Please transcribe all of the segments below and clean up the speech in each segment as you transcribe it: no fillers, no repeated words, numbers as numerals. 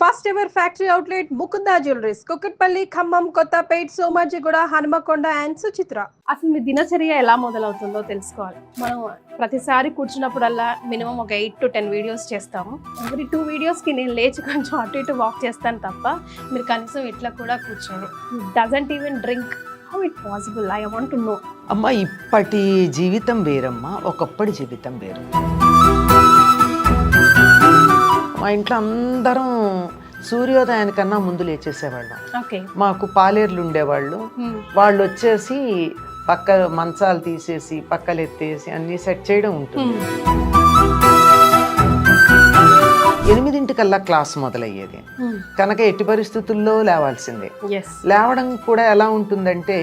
First ever factory outlet Mukunda jewelleries Kukatpally, Khammam, Kothapet, Somajiguda, Hanamkonda and Suchitra. అసలు మీ దినచర్య ఎలా మొదలవుతుందో తెలుసుకోవాలి. మనం ప్రతిసారి కూర్చున్నప్పుడల్లా మినిమం ఒక 8 to 10 వీడియోస్ చేస్తాము. ఎవ్రీ 2 వీడియోస్కి నేను లేచి కొంచెం అటు ఇటు వాక్ చేస్తాను తప్ప మీరు కనీసం ఇట్లా కూడా కూర్చోరు. Doesn't even drink. How it possible? I want to know. అమ్మ, ఇప్పటి జీవితం వేరమ్మా, ఒకప్పటి జీవితం వేరు. మా ఇంట్లో అందరం సూర్యోదయానికన్నా ముందు లేచేసేవాళ్ళం. మాకు పాలేర్లు ఉండేవాళ్ళు. వాళ్ళు వచ్చేసి పక్క మంచాలు తీసేసి పక్కలు ఎత్తేసి అన్ని సెట్ చేయడం ఉంటుంది. 8 క్లాస్ మొదలయ్యేది కనుక ఎట్టి పరిస్థితుల్లో లేవాల్సిందే. లేవడం కూడా ఎలా ఉంటుందంటే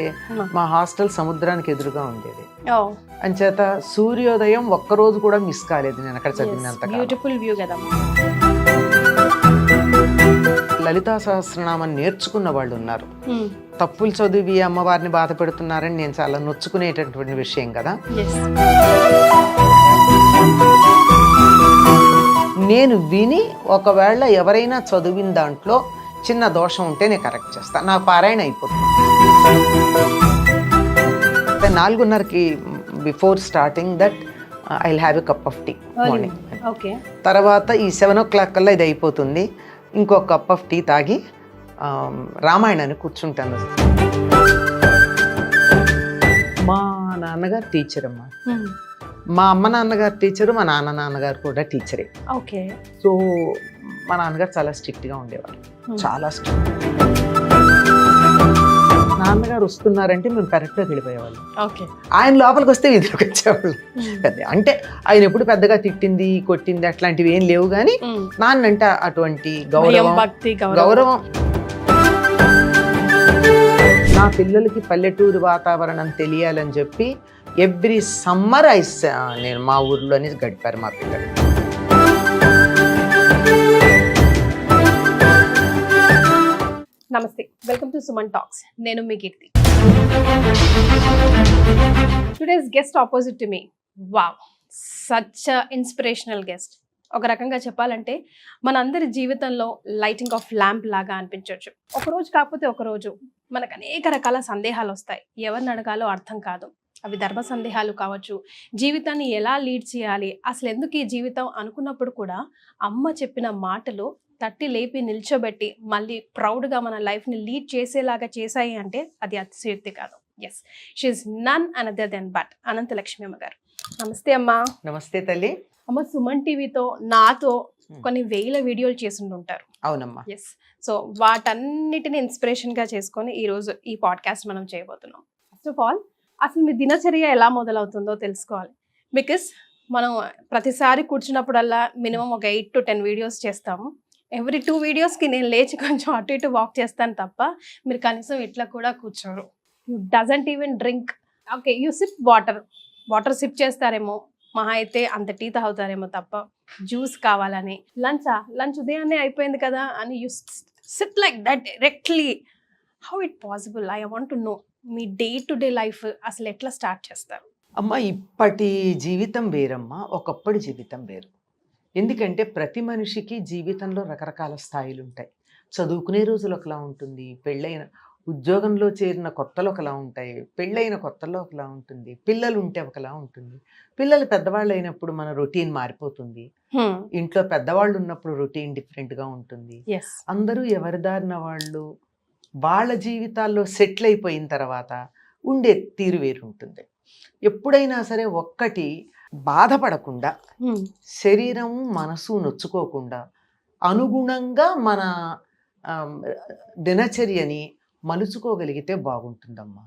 మా హాస్టల్ సముద్రానికి ఎదురుగా ఉండేది. అంచేత సూర్యోదయం ఒక్కరోజు కూడా మిస్ కాలేదు నేను అక్కడ చదివినంత. బ్యూటిఫుల్ వ్యూ కదా. లలితా సహస్రనామం నేర్చుకున్న వాళ్ళు ఉన్నారు. తప్పులు చదివి అమ్మవారిని బాధ పెడుతున్నారని నేను చాలా నొచ్చుకునేటటువంటి విషయం కదా. నేను విని ఒకవేళ ఎవరైనా చదివిన దాంట్లో చిన్న దోషం ఉంటే నేను కరెక్ట్ చేస్తాను. నాకు పారాయణ అయిపోతుంది. 4:30కి before starting that I will have a cup of tea morning. తర్వాత ఈ 7 o'clock కల్లా ఇది అయిపోతుంది. ఇంకో కప్ ఆఫ్ టీ తాగి రామాయణాన్ని కూర్చుంటాను. మా నాన్నగారు టీచర్ అమ్మా. మా అమ్మ నాన్నగారు టీచరు, మా నాన్నగారు కూడా టీచరే. సో మా నాన్నగారు చాలా స్ట్రిక్ట్గా ఉండేవారు, చాలా స్ట్రిక్ట్. నాన్నగారు వస్తున్నారంటే మేము పెరట్లోకి వెళ్ళిపోయేవాళ్ళం. ఆయన లోపలికి వస్తే వీధిలోకి వచ్చేవాళ్ళం. అంటే ఆయన ఎప్పుడు పెద్దగా తిట్టింది కొట్టింది అట్లాంటివి ఏం లేవు, కానీ నాన్న అంటే అటువంటి గౌరవం. నా పిల్లలకి పల్లెటూరు వాతావరణం తెలియాలని చెప్పి ఎవ్రీ సమ్మర్ నేను మా ఊర్లోనే గడిపారు మా పిల్లలు. నమస్తే, వెల్కమ్ టు సుమన్ టాక్స్. నేను మీ Keerthi. Today's guest opposite to me. Wow, such inspirational guest. ఒక రకంగా చెప్పాలంటే మనందరి జీవితంలో లైటింగ్ ఆఫ్ ల్యాంప్ లాగా అనిపించవచ్చు. ఒకరోజు కాకపోతే ఒకరోజు మనకు అనేక రకాల సందేహాలు వస్తాయి. ఎవరిని అడగాలో అర్థం కాదు. అవి ధర్మ సందేహాలు కావచ్చు, జీవితాన్ని ఎలా లీడ్ చేయాలి, అసలు ఎందుకు ఈ జీవితం అనుకున్నప్పుడు కూడా అమ్మ చెప్పిన మాటలు తట్టి లేపి నిల్చోబెట్టి మళ్ళీ ప్రౌడ్గా మన లైఫ్ని లీడ్ చేసేలాగా చేశాయి అంటే అది అతిశయోక్తి కాదు. Yes, she's none other than but Anantalakshmi అమ్మ గారు. నమస్తే అమ్మా. నమస్తే తల్లి. అమ్మ, సుమన్ టీవీతో నాతో కొన్ని వేల వీడియోలు చేస్తుంటారు. అవునమ్మా. ఎస్, సో వాటన్నిటిని ఇన్స్పిరేషన్గా చేసుకొని ఈరోజు ఈ పాడ్కాస్ట్ మనం చేయబోతున్నాం. ఫస్ట్ ఆఫ్ ఆల్, అసలు మీ దినచర్య ఎలా మొదలవుతుందో తెలుసుకోవాలి. బికాస్ మనం ప్రతిసారి కూర్చున్నప్పుడల్లా మినిమం ఒక 8 to 10 వీడియోస్ చేస్తాము. ఎవ్రీ 2 వీడియోస్కి నేను లేచి కొంచెం అటు ఇటు వాక్ చేస్తాను తప్ప మీరు కనీసం ఇట్లా కూడా కూర్చోరు. You doesn't even drink. Okay, you sip water sip చేస్తారేమో, మహా అయితే అంత టీ తాగుతారేమో తప్ప జ్యూస్ కావాలని. లంచ్ ఉదయాన్నే అయిపోయింది కదా అని you SIT like that directly. How it possible? I want to no. Me day to day life అసలు ఎట్లా స్టార్ట్ చేస్తారు? అమ్మ, ఇప్పటి జీవితం వేరమ్మా, ఒకప్పటి జీవితం వేరు. ఎందుకంటే ప్రతి మనిషికి జీవితంలో రకరకాల స్థాయిలు ఉంటాయి. చదువుకునే రోజులు ఒకలా ఉంటుంది, పెళ్ళైన ఉద్యోగంలో చేరిన కొత్తలో ఒకలా ఉంటాయి, పెళ్ళైన కొత్తలో ఒకలా ఉంటుంది, పిల్లలు ఉంటే ఒకలా ఉంటుంది. పిల్లలు పెద్దవాళ్ళు అయినప్పుడు మన రొటీన్ మారిపోతుంది. ఇంట్లో పెద్దవాళ్ళు ఉన్నప్పుడు రొటీన్ డిఫరెంట్గా ఉంటుంది. అందరూ ఎవరి దారిన వాళ్ళు వాళ్ళ జీవితాల్లో సెటిల్ అయిపోయిన తర్వాత ఉండే తీరు వేరు ఉంటుంది. ఎప్పుడైనా సరే ఒక్కటి బాధపడకుండా, శరీరం మనసు నొచ్చుకోకుండా అనుగుణంగా మన దినచర్యని మలుచుకోగలిగితే బాగుంటుందమ్మా.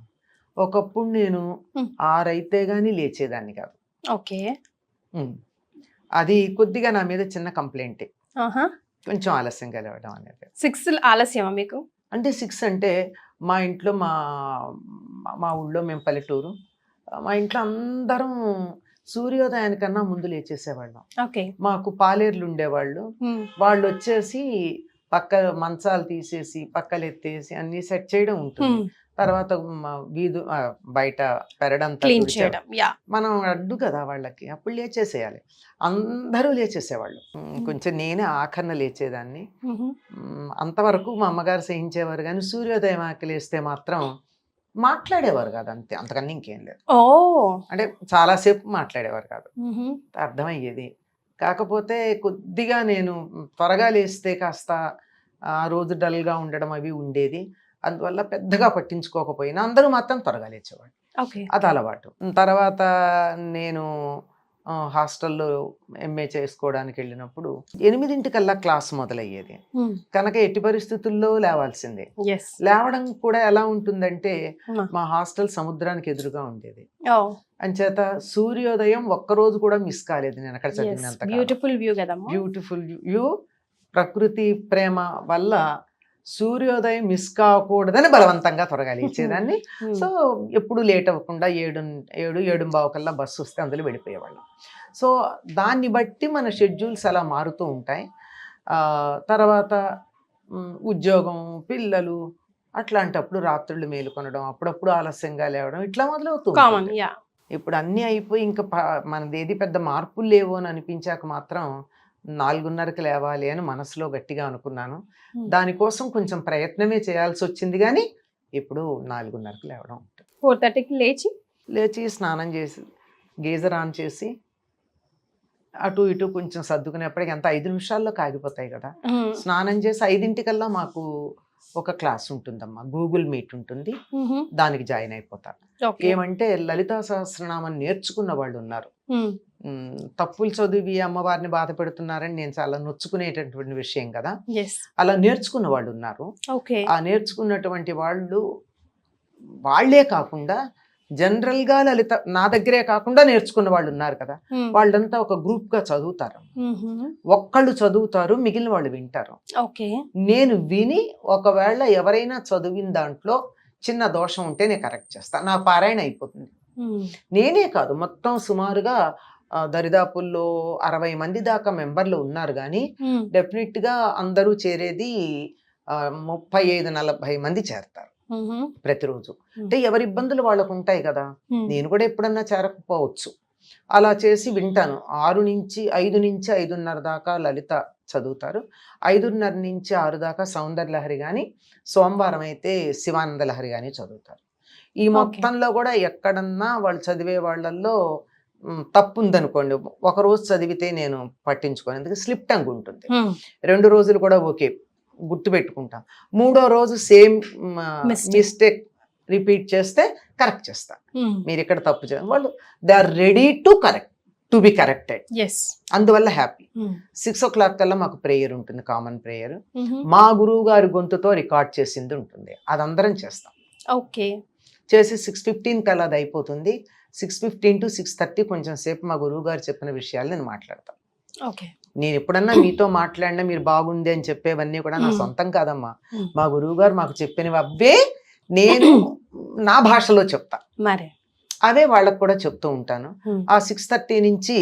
ఒకప్పుడు నేను 6 అయితే కానీ లేచేదాన్ని కాదు. ఓకే, అది కొద్దిగా నా మీద చిన్న కంప్లైంటే. కొంచెం ఆలస్యంగా లేవడం అనేది. 6 ఆలస్యమా మీకు? అంటే 6 అంటే మా ఇంట్లో మా ఊళ్ళో మేము పల్లెటూరు, మా ఇంట్లో అందరం సూర్యోదయానికన్నా ముందు లేచేసేవాళ్ళం. మాకు పాలేర్లు ఉండేవాళ్ళు. వాళ్ళు వచ్చేసి పక్క మంచాలు తీసేసి పక్కలు ఎత్తేసి అన్ని సెట్ చేయడం ఉంటుంది. తర్వాత బయట పెరడంతా క్లీన్ తుడిచారు. చేయడం. యా. మనం అడ్డు కదా వాళ్ళకి, అప్పుడు లేచేసేయాలి. అందరూ లేచేసేవాళ్ళు. కొంచెం నేనే ఆఖరణ లేచేదాన్ని. అంతవరకు మా అమ్మగారు సహించేవారు, కానీ సూర్యోదయం ఆకలేస్తే మాత్రం మాట్లాడేవారు కాదు, అంతే, అంతకన్నా ఇంకేం లేదు. ఓ. అంటే చాలాసేపు మాట్లాడేవారు కాదు, అర్థమయ్యేది. కాకపోతే కొద్దిగా నేను త్వరగా లేస్తే కాస్త ఆ రోజు డల్గా ఉండడం అవి ఉండేది. అందువల్ల పెద్దగా పట్టించుకోకపోయినా అందరూ మాత్రం త్వరగా లేచేవాళ్ళు. ఓకే. అది అలవాటు. తర్వాత నేను హాస్టల్లో ఎంఏ చేసుకోవడానికి వెళ్ళినప్పుడు 8 క్లాస్ మొదలయ్యేది కనుక ఎట్టి పరిస్థితుల్లో లేవాల్సిందే. లేవడం కూడా ఎలా ఉంటుందంటే మా హాస్టల్ సముద్రానికి ఎదురుగా ఉండేది. అంచేత సూర్యోదయం ఒక్కరోజు కూడా మిస్ కాలేదు నేను అక్కడ చదివినంత. బ్యూటిఫుల్ వ్యూ కదా. Beautiful view. ప్రకృతి ప్రేమ వల్ల సూర్యోదయం మిస్ కాకూడదని బలవంతంగా త్వరగా లేచేదాన్ని. సో ఎప్పుడు లేట్ అవ్వకుండా 7:15 కల్లా బస్సు వస్తే అందులో వెళ్ళిపోయేవాళ్ళం. సో దాన్ని బట్టి మన షెడ్యూల్స్ అలా మారుతూ ఉంటాయి. తర్వాత ఉద్యోగం, పిల్లలు, అట్లాంటప్పుడు రాత్రుళ్ళు మేలుకొనడం, అప్పుడప్పుడు ఆలస్యంగా లేవడం, ఇట్లా మొదలవుతూ ఉంటుంది. ఇప్పుడు అన్నీ అయిపోయి ఇంకా మనది ఏది పెద్ద మార్పులు లేవు అని అనిపించాక మాత్రం 4:30కి లేవాలి అని మనసులో గట్టిగా అనుకున్నాను. దానికోసం కొంచెం ప్రయత్నమే చేయాల్సి వచ్చింది, కానీ ఇప్పుడు 4:30కి లేవడం. 4:30కి లేచి స్నానం చేసి గీజర్ ఆన్ చేసి అటు ఇటు కొంచెం సర్దుకునేప్పటికి ఎంత 5 నిమిషాల్లో కాగిపోతాయి కదా. స్నానం చేసి 5 మాకు ఒక క్లాస్ ఉంటుందమ్మా, గూగుల్ మీట్ ఉంటుంది, దానికి జాయిన్ అయిపోతారు. ఏమంటే లలితా సహస్రనామం నేర్చుకున్న వాళ్ళు ఉన్నారు, తప్పులు చదివి అమ్మవారిని బాధ పెడుతున్నారని నేను చాలా నొచ్చుకునేటటువంటి విషయం కదా. అలా నేర్చుకున్న వాళ్ళు ఉన్నారు. ఆ నేర్చుకున్నటువంటి వాళ్ళే కాకుండా జనరల్ గా లలిత నా దగ్గరే కాకుండా నేర్చుకున్న వాళ్ళు ఉన్నారు కదా, వాళ్ళంతా ఒక గ్రూప్ గా చదువుతారు. ఒక్కళ్ళు చదువుతారు, మిగిలిన వాళ్ళు వింటారు. నేను విని ఒకవేళ ఎవరైనా చదివిన దాంట్లో చిన్న దోషం ఉంటే నేను కరెక్ట్ చేస్తాను, నా పారాయణ అయిపోతుంది. నేనే కాదు, మొత్తం సుమారుగా దరిదాపుల్లో 60 మంది దాకా మెంబర్లు ఉన్నారు, కానీ డెఫినెట్ గా అందరూ చేరేది 35-40 మంది చేరతారు ప్రతిరోజు. అంటే ఎవరి ఇబ్బందులు వాళ్ళకు ఉంటాయి కదా, నేను కూడా ఎప్పుడన్నా చేరకపోవచ్చు. అలా చేసి వింటాను. 5 నుంచి 5:30 దాకా లలిత చదువుతారు, 5:30 నుంచి 6 దాకా సౌందర్య లహరి కానీ, సోమవారం అయితే శివానంద లహరి కానీ చదువుతారు. ఈ మొత్తంలో కూడా ఎక్కడన్నా వాళ్ళు చదివే వాళ్ళల్లో తప్పు ఉందనుకోండి, ఒకరోజు చదివితే నేను పట్టించుకోను, ఎందుకంటే స్లిప్ టంగ్ ఉంటుంది. 2 రోజులు కూడా ఓకే గుర్తు పెట్టుకుంటాం, 3వ రోజు సేమ్ మిస్టేక్ రిపీట్ చేస్తే కరెక్ట్ చేస్తా. మీరు ఇక్కడ తప్పు చేయాలి, వాళ్ళు they are ready to be corrected. అందువల్ల హ్యాపీ. 6 o'clock కల్లా మాకు ప్రేయర్ ఉంటుంది, కామన్ ప్రేయర్. మా గురువు గారి గొంతుతో రికార్డ్ చేసింది ఉంటుంది, అది అందరం చేస్తాం. చేసి 6:15 కల్లా అది అయిపోతుంది. 6:15 to 6:30 కొంచెం సేపు మా గురువు గారు చెప్పిన విషయాలు నేను మాట్లాడతాను. నేను ఎప్పుడన్నా మీతో మాట్లాడినా మీరు బాగుంది అని చెప్పేవన్నీ కూడా నా సొంతం కాదమ్మా, మా గురువు గారు మాకు చెప్పినవి అవే నేను నా భాషలో చెప్తా, అవే వాళ్ళకు కూడా చెప్తూ ఉంటాను. ఆ 6:30 నుంచి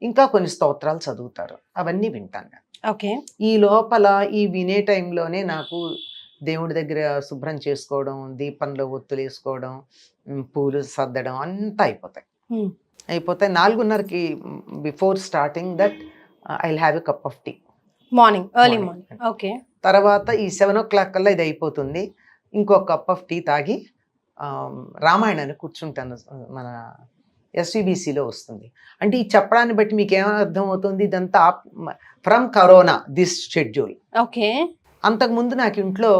ఇంకా కొన్ని స్తోత్రాలు చదువుతారు, అవన్నీ వింటాను. ఈ లోపల ఈ వినే టైంలోనే నాకు దేవుడి దగ్గర శుభ్రం చేసుకోవడం, దీపంలో ఒత్తులు వేసుకోవడం, పూలు సర్దడం అంతా అయిపోతాయి. 4:30కి before starting that I will have a cup of tea morning, early morning. తర్వాత ఈ 7 o'clock కల్లా ఇది అయిపోతుంది, ఇంకో కప్ ఆఫ్ టీ తాగి రామాయణాన్ని కూర్చుంటాను. మన SVBCలో వస్తుంది. అంటే ఈ చెప్పడాన్ని బట్టి మీకు ఏమైనా అర్థం అవుతుంది, ఇదంతా ఫ్రమ్ కరోనా దిస్ షెడ్యూల్. అంతకుముందు నాకు ఇంట్లో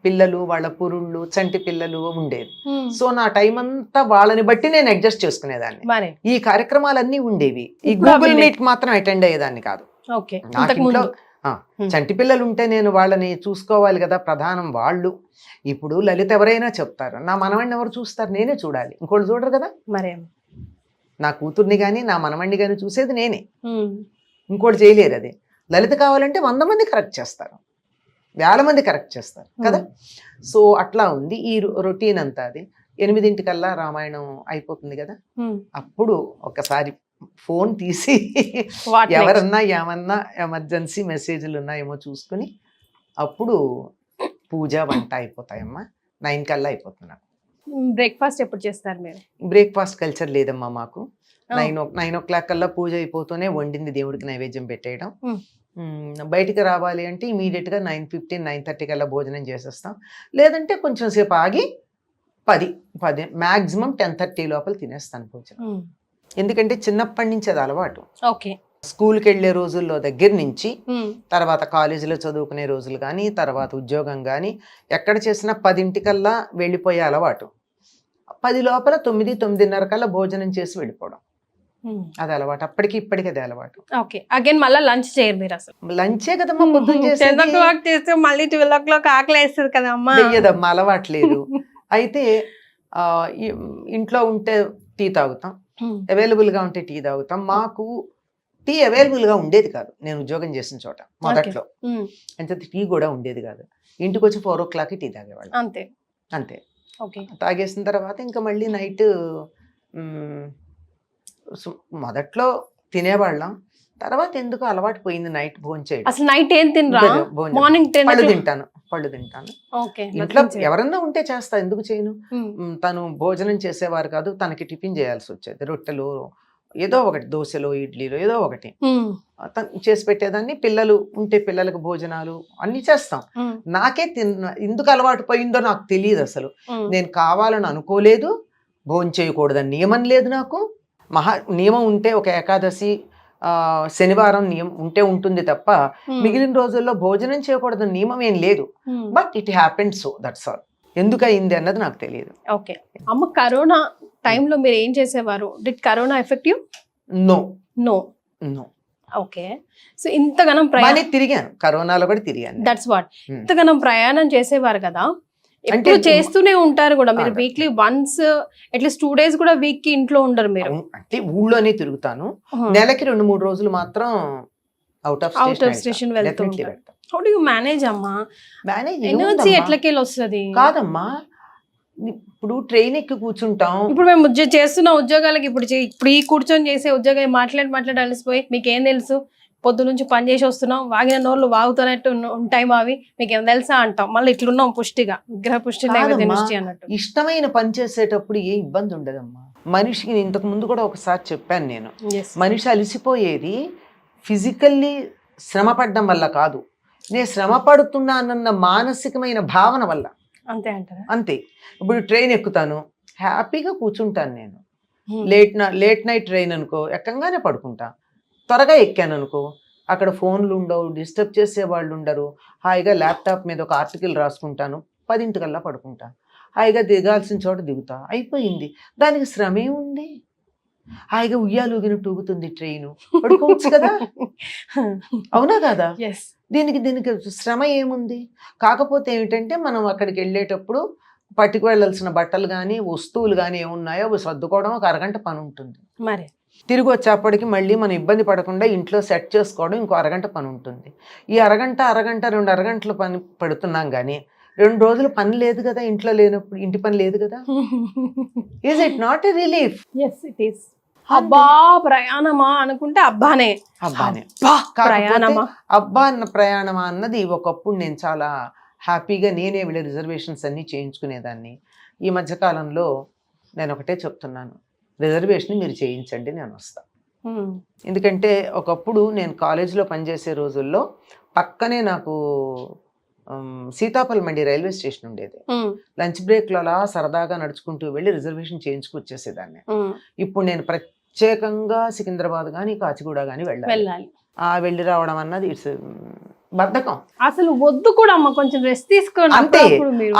పిల్లలు, వాళ్ళ పురుళ్ళు, చంటి పిల్లలు ఉండేది. సో నా టైం అంతా వాళ్ళని బట్టి నేను అడ్జస్ట్ చేసుకునేదాన్ని. ఈ కార్యక్రమాలన్నీ ఉండేవి, ఈ గూగుల్ మీట్ మాత్రం అటెండ్ అయ్యేదాన్ని కాదు. నాకు ఇంట్లో చంటి పిల్లలు ఉంటే నేను వాళ్ళని చూసుకోవాలి కదా, ప్రధానం వాళ్ళు. ఇప్పుడు లలిత ఎవరైనా చెప్తారు, నా మనవణ్ణి ఎవరు చూస్తారు, నేనే చూడాలి, ఇంకోళ్ళు చూడరు కదా. నా కూతుర్ని కానీ నా మనవణ్ణి కానీ చూసేది నేనే, ఇంకోటి చేయలేరు. అది లలిత కావాలంటే 100 మంది కరెక్ట్ చేస్తారు, 1000 మంది కరెక్ట్ చేస్తారు కదా. సో అట్లా ఉంది ఈ రొటీన్ అంతా. అది 8 కల్లా రామాయణం అయిపోతుంది కదా, అప్పుడు ఒకసారి ఫోన్ తీసి ఎవరన్నా ఏమన్నా ఎమర్జెన్సీ మెసేజ్లు ఉన్నాయేమో చూసుకుని అప్పుడు పూజ వంట అయిపోతాయమ్మా. 9 కల్లా అయిపోతుంది నాకు. బ్రేక్ఫాస్ట్ ఎప్పుడు చేస్తారు మీరు? బ్రేక్ఫాస్ట్ కల్చర్ లేదమ్మా మాకు. Oh. 9 కల్లా పూజ అయిపోతూనే వండింది దేవుడికి నైవేద్యం పెట్టేయడం. Hmm. బయటికి రావాలి అంటే ఇమీడియట్గా 9:15, 9:30 కల్లా భోజనం చేసేస్తాం. లేదంటే కొంచెం సేపు ఆగి 10 మ్యాక్సిమం 10:30 లోపల తినేస్తాను భోజనం. ఎందుకంటే చిన్నప్పటి నుంచి అది అలవాటు. ఓకే. స్కూల్కి వెళ్ళే రోజుల్లో దగ్గర నుంచి, తర్వాత కాలేజీలో చదువుకునే రోజులు కానీ, తర్వాత ఉద్యోగం కానీ, ఎక్కడ చేసినా 10 కల్లా వెళ్ళిపోయే అలవాటు. 10 లోపల 9, 9:30 కల్లా భోజనం చేసి వెళ్ళిపోవడం అది అలవాటు. అప్పటికి ఇప్పటికి అది అలవాటు. ఓకే. అగైన్ మళ్ళీ లంచ్ చేయరు మీరు అసలు? లంచే కదమ్మా పొద్దున 10 చేసేది. o'clock చేస్తే మళ్ళీ 12 o'clock ఆకలి వేస్తుంది కదమ్మా. వెయ్యదమ్మా, అలవాట్లేదు. అయితే ఇంట్లో ఉంటే టీ తాగుతాం, అవైలబుల్గా ఉంటే టీ తాగుతాం. మాకు టీ అవైలబుల్గా ఉండేది కాదు నేను ఉద్యోగం చేసిన చోట మొదట్లో. అంటే టీ కూడా ఉండేది కాదు. ఇంటికి వచ్చి 4 o'clock టీ తాగేవాళ్ళం. అంతే. తాగేసిన తర్వాత ఇంకా మళ్ళీ నైట్ మొదట్లో తినేవాళ్ళం. తర్వాత ఎందుకు అలవాటు పోయింది నైట్ భోంచేయడం. అసలు నైట్ ఏం తినరా? మార్నింగ్ పళ్ళు తింటాను. ఇంట్లో ఎవరన్నా ఉంటే చేస్తా, ఎందుకు చేయను. తను భోజనం చేసేవారు కాదు, తనకి టిఫిన్ చేయాల్సి వచ్చేది. రొట్టెలు ఏదో ఒకటి, దోశలో ఇడ్లీలో ఏదో ఒకటి చేసి పెట్టేదాన్ని. పిల్లలు ఉంటే పిల్లలకు భోజనాలు అన్ని చేస్తాం. నాకే ఎందుకు అలవాటు పోయిందో నాకు తెలియదు అసలు. నేను కావాలని అనుకోలేదు, భోజనం చేయకూడదని నియమం లేదు నాకు. నియమం ఉంటే ఒక ఏకాదశి శనివారం నియమం ఉంటే ఉంటుంది తప్ప మిగిలిన రోజుల్లో భోజనం చేయకూడదని నియమం ఏం లేదు. But it happened, so that's all. ఎందుకు అయింది అన్నది నాకు తెలియదు. ఓకే అమ్మ, కరోనా టైంలో మీరు ఏం చేసేవారు? Did corona effect you? No. Okay. So ఇంతగానం తిరిగాను, కరోనాలో కూడా తిరిగాను. That's what. ఇంతగానం ప్రయాణం చేసేవారు కదా, ఎప్పుడు చేస్తూనే ఉంటారు కూడా మీరు. వీక్లీ వన్స్ అట్లీస్ట్ 2 days కూడా వీక్ కి ఇంట్లో ఉండరు మీరు? అంటే ఊళ్ళోనే తిరుగుతాను. నెలకి 2-3 రోజులు మాత్రం అవుట్ ఆఫ్ స్టేషన్ వెళ్తాను. హౌ డు యు మేనేజ్ అమ్మా? ఎనర్జీ ఎట్లకెళ్ళి వస్తుంది? కాదమ్మా, ఇప్పుడు ట్రైన్ ఎక్కి కూర్చుంటాం. ఇప్పుడు మేము చేస్తున్న ఉద్యోగాలకి ఇప్పుడు ఈ కూర్చొని చేసే ఉద్యోగం మాట్లాడి అలసిపోయి మీకేం తెలుసు, పొద్దు నుంచి పని చేసి వస్తున్నాం, వాగిన నోళ్ళు వాగుతున్నట్టు ఉంటాయి మావి, మీకేం తెలుసా అంటాం. మళ్ళీ ఇట్లున్నాం పుష్టిగా, విగ్రహ పుష్టి అన్నట్టు. ఇష్టమైన పని చేసేటప్పుడు ఏ ఇబ్బంది ఉండదమ్మా మనిషికి. ఇంతకు ముందు కూడా ఒకసారి చెప్పాను నేను, మనిషి అలసిపోయేది ఫిజికల్లీ శ్రమ పడడం వల్ల కాదు, నేను శ్రమ పడుతున్నానన్న మానసికమైన భావన వల్ల. అంతే అంటారా? అంతే. ఇప్పుడు ట్రైన్ ఎక్కుతాను, హ్యాపీగా కూర్చుంటాను నేను. లేట్ నైట్ ట్రైన్ అనుకో, ఎక్కంగానే పడుకుంటా. త్వరగా ఎక్కాను అనుకో, అక్కడ ఫోన్లు ఉండవు, డిస్టర్బ్ చేసే వాళ్ళు ఉండరు. హాయిగా ల్యాప్టాప్ మీద ఒక ఆర్టికల్ రాసుకుంటాను, 10 కల్లా పడుకుంటా. హాయిగా దిగాల్సిన చోట దిగుతా, అయిపోయింది. దానికి శ్రమే ఉంది. హాయిగా ఉయ్యాలుగినట్టు ఊగుతుంది ట్రైను, పడుకోవచ్చు కదా. అవునా కదా? దీనికి శ్రమ ఏముంది? కాకపోతే ఏమిటంటే మనం అక్కడికి వెళ్ళేటప్పుడు పట్టుకు వెళ్ళాల్సిన బట్టలు కానీ వస్తువులు కానీ ఏమున్నాయో అవి సర్దుకోవడం ఒక అరగంట పని ఉంటుంది. మరి తిరిగి వచ్చేప్పటికి మళ్ళీ మనం ఇబ్బంది పడకుండా ఇంట్లో సెట్ చేసుకోవడం ఇంకో అరగంట పని ఉంటుంది. ఈ అరగంట 2 అరగంటలు పని పడుతున్నాం కానీ 2 రోజులు పని లేదు కదా, ఇంట్లో లేనప్పుడు ఇంటి పని లేదు కదా. Is it not a relief? yes it is. అబ్బా ప్రయాణమా అనుకుంటే అబ్బానే ప్రయాణమా, అబ్బా అన్న ప్రయాణమా అన్నది ఒకప్పుడు నేను చాలా హ్యాపీగా నేనే వెళ్ళి రిజర్వేషన్స్ అన్నీ చేయించుకునేదాన్ని. ఈ మధ్యకాలంలో నేను ఒకటే చెప్తున్నాను, రిజర్వేషన్ మీరు చేయించండి, నేను వస్తాను. ఎందుకంటే ఒకప్పుడు నేను కాలేజీలో పనిచేసే రోజుల్లో పక్కనే నాకు సీతాఫల్ మండి రైల్వే స్టేషన్ ఉండేది. లంచ్ బ్రేక్లో అలా సరదాగా నడుచుకుంటూ వెళ్ళి రిజర్వేషన్ చేయించుకొచ్చేసేదాన్ని. ఇప్పుడు నేను ప్రత్యేకంగా సికింద్రాబాద్ కానీ కాచిగూడ కానీ వెళ్ళాలి. వెళ్ళి రావడం అన్నది ఇట్స్ బద్ధకం. అసలు వద్దు కూడా అమ్మ, కొంచెం రెస్ట్ తీసుకోండి. అంతే.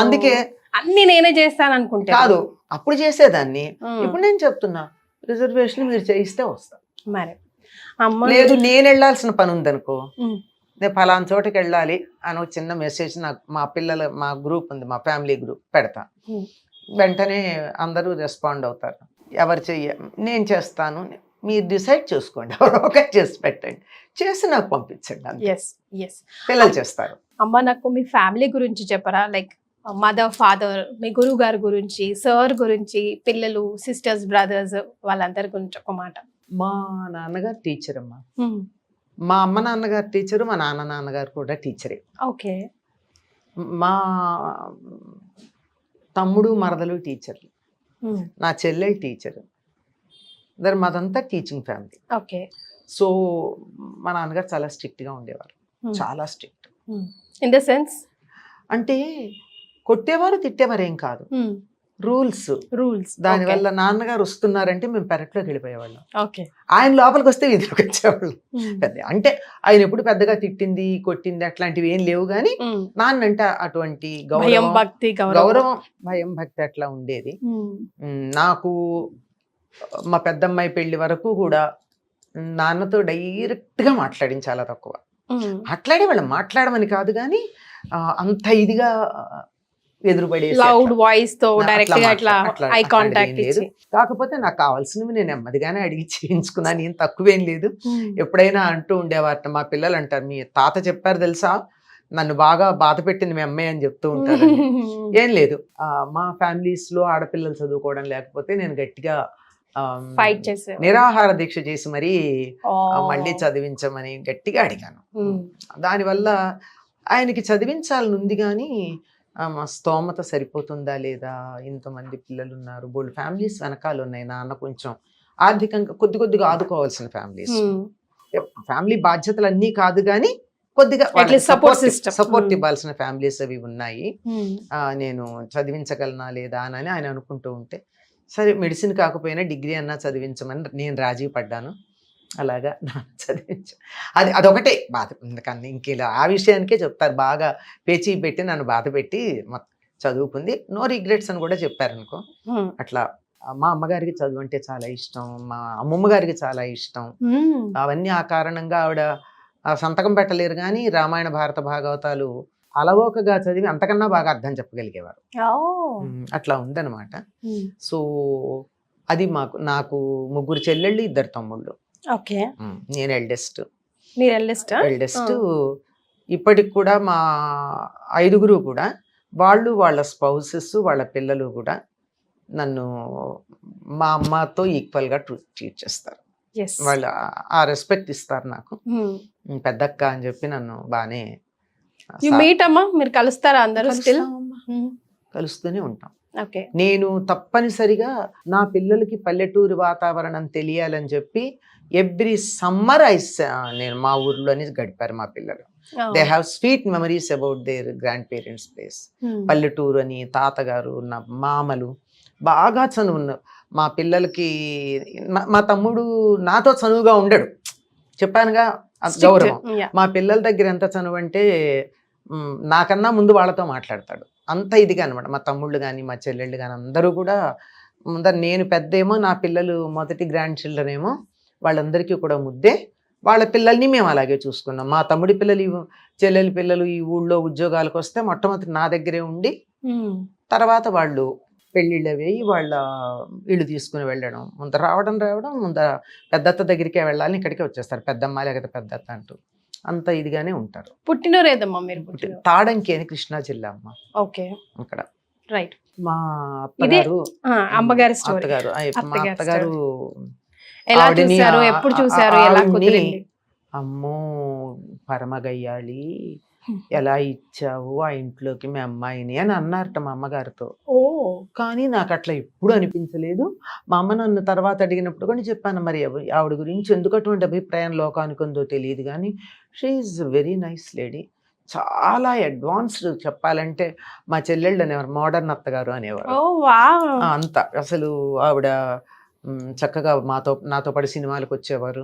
అందుకే అన్ని నేనే చేస్తాను అనుకుంటే కాదు, అప్పుడు చేసేదాన్ని. ఇప్పుడు నేను చెప్తున్నా, రిజర్వేషన్ మీరు చేయిస్తే వస్తా. మరి అమ్మ లేదు నేను వెళ్ళాల్సిన పని ఉందనుకో, నేను ఫలానా చోటకి వెళ్ళాలి అని ఒక చిన్న మెసేజ్ నాకు మా గ్రూప్ ఉంది, మా ఫ్యామిలీ గ్రూప్ పెడతా. వెంటనే అందరూ రెస్పాండ్ అవుతారు. నేను చేస్తాను, మీరు డిసైడ్ చేసుకోండి, ఎవరో ఒకటి చేసి పెట్టండి, చేసి నాకు పంపించండి. పిల్లలు చేస్తారు. అమ్మ నాకు మీ ఫ్యామిలీ గురించి చెప్పరా? లైక్ మదర్, ఫాదర్, మీ గురువు గారి గురించి, సార్ గురించి, పిల్లలు, సిస్టర్స్, బ్రదర్స్, వాళ్ళందరి గురించి ఒక మాట. మా నాన్నగారు టీచర్ అమ్మా. మా అమ్మ నాన్నగారు టీచరు, మా నాన్నగారు కూడా టీచరే. ఓకే. మా తమ్ముడు మరదలు టీచర్లు, నా చెల్లెలు టీచర్, మాదంతా టీచింగ్ ఫ్యామిలీ. ఓకే. సో మా నాన్నగారు చాలా స్ట్రిక్ట్గా ఉండేవారు, చాలా స్ట్రిక్ట్. ఇన్ ద సెన్స్ అంటే కొట్టేవారు తిట్టేవారు ఏం కాదు, రూల్స్. దానివల్ల నాన్నగారు వస్తున్నారంటే మేము పెరట్లోకి వెళ్ళిపోయేవాళ్ళం, ఆయన లోపలికి వస్తే వీధిలోకి వచ్చేవాళ్ళం. అంటే ఆయన ఎప్పుడు పెద్దగా తిట్టింది కొట్టింది అట్లాంటివి ఏం లేవు, కానీ నాన్న అంటే అటువంటి గౌరవం భయం భక్తి అట్లా ఉండేది. నాకు మా పెద్దమ్మాయి పెళ్లి వరకు కూడా నాన్నతో డైరెక్ట్గా మాట్లాడింది చాలా తక్కువ. మాట్లాడేవాళ్ళం, మాట్లాడమని కాదు కానీ అంత ఇదిగా ఎదురుపడే లౌడ్ వాయిస్ తో డైరెక్ట్ గా అట్లా ఐ కాంటాక్ట్ లేదు. కాకపోతే నాకు కావాల్సినవి నేను నెమ్మదిగానే అడిగి చేయించుకున్నాను, ఏం తక్కువేం లేదు. ఎప్పుడైనా అంటూ ఉండేవారు మా పిల్లలు, అంటారు మీ తాత చెప్పారు తెలుసా నన్ను బాగా బాధ పెట్టింది మీ అమ్మాయి అని చెప్తూ ఉంటారు. ఏం లేదు, మా ఫ్యామిలీస్ లో ఆడపిల్లలు చదువుకోవడం లేకపోతే నేను గట్టిగా ఫైట్ చేసే నిరాహార దీక్ష చేసి మరీ మళ్ళీ చదివించమని గట్టిగా అడిగాను. దానివల్ల ఆయనకి చదివించాలని ఉంది కానీ మా స్తోమత సరిపోతుందా లేదా, ఇంతమంది పిల్లలు ఉన్నారు, బోల్డ్ ఫ్యామిలీస్ వెనకాల ఉన్నాయి, నాన్న కొంచెం ఆర్థికంగా కొద్దిగా ఆదుకోవాల్సిన ఫ్యామిలీస్, ఫ్యామిలీ బాధ్యతలు అన్నీ కాదు కానీ కొద్దిగా సపోర్ట్ ఇవ్వాల్సిన ఫ్యామిలీస్ అవి ఉన్నాయి. నేను చదివించగలనా లేదా అని ఆయన అనుకుంటూ ఉంటే, సరే మెడిసిన్ కాకపోయినా డిగ్రీ అన్నా చదివించమని నేను రాజీ పడ్డాను. అలాగా చదివించా. అదొకటే బాధ, ఎందుకన్నా ఇంకేలా ఆ విషయానికే చెప్తారు, బాగా పేచీ పెట్టి నన్ను బాధ పెట్టి చదువుకుంది, నో రిగ్రెట్స్ అని కూడా చెప్పారనుకో. అట్లా మా అమ్మగారికి చదువు అంటే చాలా ఇష్టం, మా అమ్మమ్మ గారికి చాలా ఇష్టం. అవన్నీ ఆ కారణంగా ఆవిడ సంతకం పెట్టలేరు కానీ రామాయణ భారత భాగవతాలు అలవోకగా చదివి అంతకన్నా బాగా అర్థం చెప్పగలిగేవారు. అట్లా ఉందన్నమాట. సో అది నాకు 3 చెల్లెళ్ళు 2 తమ్ముళ్ళు. నేను ఎల్డెస్ట్. ఇప్పటికి కూడా మా 5గురు కూడా వాళ్ళ స్పౌసెస్ వాళ్ళ పిల్లలు కూడా నన్ను మా అమ్మతో ఈక్వల్ గా ట్రీట్ చేస్తారు. వాళ్ళు ఆ రెస్పెక్ట్ ఇస్తారు నాకు, పెద్దక్క అని చెప్పి నన్ను బానే. మీరు కలుస్తారా అందరూ? కలుస్తూనే ఉంటాం. నేను తప్పనిసరిగా నా పిల్లలకి పల్లెటూరు వాతావరణం తెలియాలని చెప్పి ఎవ్రీ సమ్మర్ నేను మా ఊర్లోనే గడిపారు మా పిల్లలు. They have sweet memories about their grand parents place. పల్లెటూరు అని, తాతగారు, నా మామలు బాగా చనువు. మా పిల్లలకి మా తమ్ముడు నాతో చనువుగా ఉండడు, చెప్పానుగా గౌరవం. మా పిల్లల దగ్గర ఎంత చనువు అంటే నాకన్నా ముందు వాళ్ళతో మాట్లాడతాడు, అంత ఇదిగా అనమాట. మా తమ్ముళ్ళు కానీ మా చెల్లెళ్ళు కానీ అందరూ కూడా ముందర, నేను పెద్దేమో, నా పిల్లలు మొదటి గ్రాండ్ చిల్డ్రన్ ఏమో, వాళ్ళందరికీ కూడా ముద్దే. వాళ్ళ పిల్లల్ని మేము అలాగే చూసుకున్నాం. మా తమ్ముడి పిల్లలు చెల్లెలి పిల్లలు ఈ ఊళ్ళో ఉద్యోగాలకు వస్తే మొట్టమొదటి నా దగ్గరే ఉండి, తర్వాత వాళ్ళు పెళ్ళిళ్ళు వేయి వాళ్ళ ఇల్లు తీసుకుని వెళ్ళడం, ముందర రావడం ముందర పెద్దత్త దగ్గరికే వెళ్ళాలని ఇక్కడికే వచ్చేస్తారు, పెద్దమ్మ లేకపోతే పెద్దత్త అంటూ అంత ఇదిగానే ఉంటారు. పుట్టినరేదమ్మా మీరు? తాడంకి అని కృష్ణా జిల్లా అమ్మ. ఓకే, అక్కడ రైట్. మా అత్తగారు అమ్మగారి మా అత్తగారు ఎలా చూశారు, ఎప్పుడు చూశారు, ఎలా కుదిరింది? అమ్మో పరమగయ్యాళి, ఎలా ఇచ్చావు ఆ ఇంట్లోకి మీ అమ్మాయిని అని అన్నారట మా అమ్మగారితో. కానీ నాకు అట్లా ఎప్పుడు అనిపించలేదు. మా అమ్మ నన్ను తర్వాత అడిగినప్పుడు కూడా చెప్పాను, మరి ఆవిడ గురించి ఎందుకు అటువంటి అభిప్రాయం లోకానికి ఉందో తెలియదు కానీ she is very nice lady, చాలా అడ్వాన్స్డ్. చెప్పాలంటే మా చెల్లెళ్ళు అనేవారు మోడర్న్ అత్తగారు అనేవారు. అంత అసలు ఆవిడ చక్కగా నాతో పాటు సినిమాలకు వచ్చేవారు.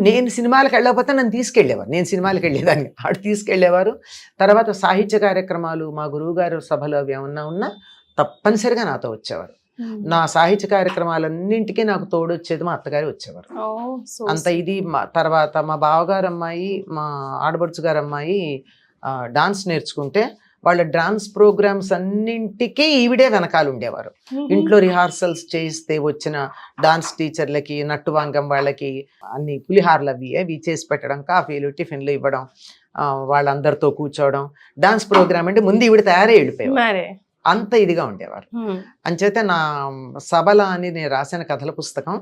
నేను సినిమాలకు వెళ్ళకపోతే నన్ను తీసుకెళ్లేవారు, నేను సినిమాలకు వెళ్ళేదాన్ని, ఆడు తీసుకెళ్లేవారు. తర్వాత సాహిత్య కార్యక్రమాలు మా గురువు గారు సభలో అవి ఏమన్నా ఉన్నా తప్పనిసరిగా నాతో వచ్చేవారు. నా సాహిత్య కార్యక్రమాలన్నింటికీ నాకు తోడొచ్చేది మా అత్తగారు వచ్చేవారు. అంత ఇది. తర్వాత మా బావగారు అమ్మాయి, మా ఆడబడుచు గారు అమ్మాయి డాన్స్ నేర్చుకుంటే వాళ్ళ డాన్స్ ప్రోగ్రామ్స్ అన్నింటికీ ఈవిడే వెనకాల ఉండేవారు. ఇంట్లో రిహార్సల్స్ చేయిస్తే వచ్చిన డాన్స్ టీచర్లకి, నట్టువాంగం వాళ్ళకి అన్ని పులిహార్లు అవి చేసి పెట్టడం, కాఫీలు టిఫిన్లు ఇవ్వడం, వాళ్ళందరితో కూర్చోవడం. డాన్స్ ప్రోగ్రామ్ అంటే ముందు ఈవిడ తయారై వెళ్ళిపోయారు, అంత ఇదిగా ఉండేవారు. అంచేతే నా సబల అని నేను రాసిన కథల పుస్తకం